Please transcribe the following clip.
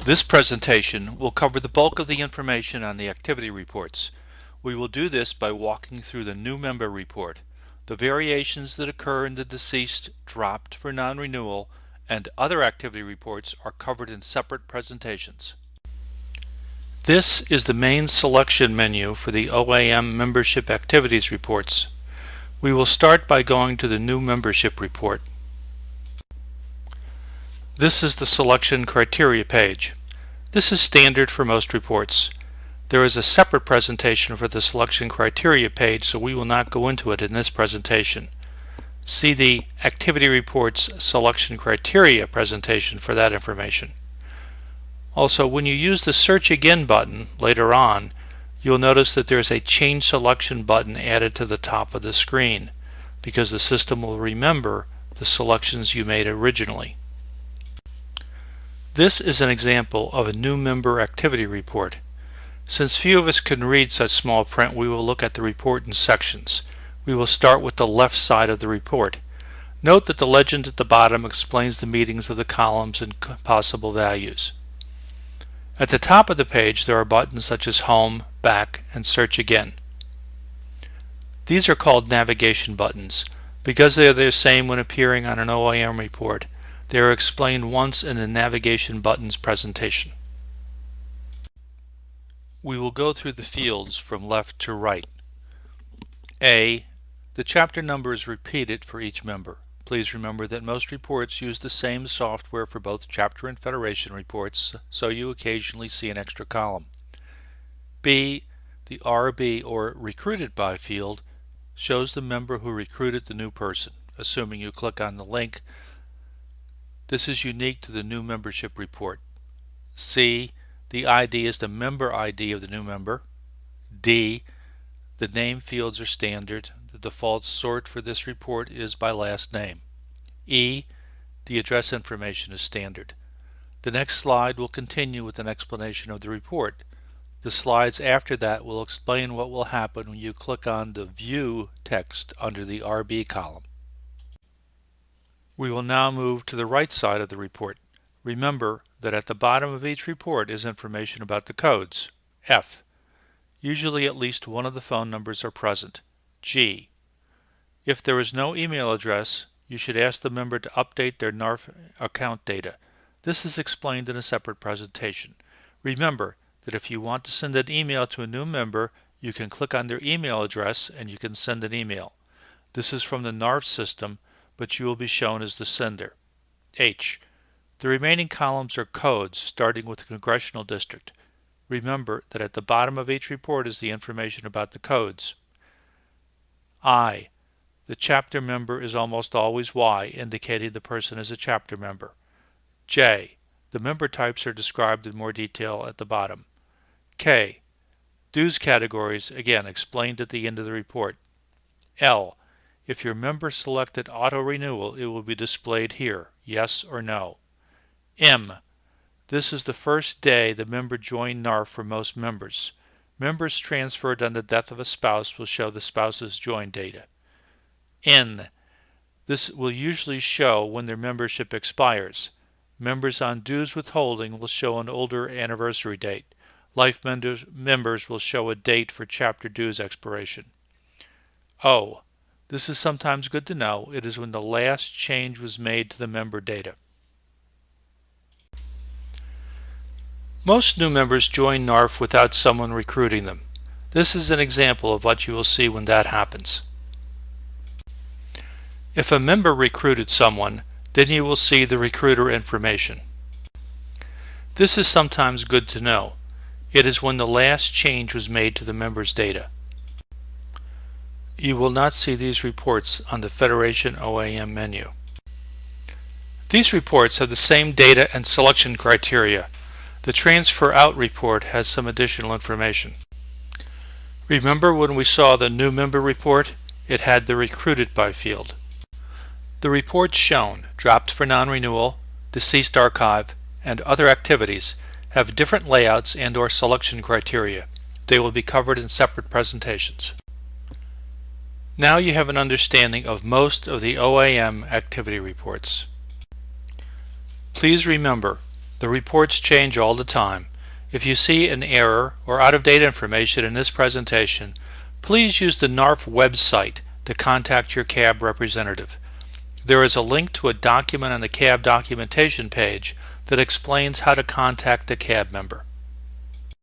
This presentation will cover the bulk of the information on the activity reports. We will do this by walking through the new member report, the variations that occur in the deceased dropped for non-renewal, and other activity reports are covered in separate presentations. This is the main selection menu for the OAM Membership Activities Reports. We will start by going to the new membership report. This is the selection criteria page. This is standard for most reports. There is a separate presentation for the selection criteria page, so we will not go into it in this presentation. See the Activity Reports Selection Criteria presentation for that information. Also, when you use the Search Again button later on, you'll notice that there's a Change Selection button added to the top of the screen, because the system will remember the selections you made originally. This is an example of a new member activity report. Since few of us can read such small print, we will look at the report in sections. We will start with the left side of the report. Note that the legend at the bottom explains the meanings of the columns and possible values. At the top of the page there are buttons such as Home, Back, and Search Again. These are called navigation buttons. Because they are the same when appearing on an OAM report, they are explained once in the navigation buttons presentation. We will go through the fields from left to right. A. The chapter number is repeated for each member. Please remember that most reports use the same software for both chapter and federation reports, so you occasionally see an extra column. B. The RB, or Recruited By field, shows the member who recruited the new person, assuming you click on the link. This is unique to the new membership report. C. The ID is the member ID of the new member. D. The name fields are standard. The default sort for this report is by last name. E. The address information is standard. The next slide will continue with an explanation of the report. The slides after that will explain what will happen when you click on the View text under the RB column. We will now move to the right side of the report. Remember that at the bottom of each report is information about the codes. F. Usually at least one of the phone numbers are present. G. If there is no email address, you should ask the member to update their NARF account data. This is explained in a separate presentation. Remember that if you want to send an email to a new member, you can click on their email address and you can send an email. This is from the NARF system, but you will be shown as the sender. H. The remaining columns are codes, starting with the congressional district. Remember that at the bottom of each report is the information about the codes. I. The chapter member is almost always Y, indicating the person is a chapter member. J. The member types are described in more detail at the bottom. K. Dues categories, again explained at the end of the report. L. If your member selected auto renewal, it will be displayed here, yes or no. M. This is the first day the member joined NARF for most members. Members transferred on the death of a spouse will show the spouse's join data. N. This will usually show when their membership expires. Members on dues withholding will show an older anniversary date. Life members will show a date for chapter dues expiration. O. This is sometimes good to know. It is when the last change was made to the member data. Most new members join NARF without someone recruiting them. This is an example of what you will see when that happens. If a member recruited someone, then you will see the recruiter information. This is sometimes good to know. It is when the last change was made to the member's data. You will not see these reports on the Federation OAM menu. These reports have the same data and selection criteria. The Transfer Out report has some additional information. Remember when we saw the new member report? It had the Recruited By field. The reports shown, dropped for non-renewal, deceased archive, and other activities, have different layouts and/or selection criteria. They will be covered in separate presentations. Now you have an understanding of most of the OAM activity reports. Please remember The reports change all the time. If you see an error or out-of-date information in this presentation, please use the NARF website to contact your CAB representative. There is a link to a document on the CAB documentation page that explains how to contact the CAB member.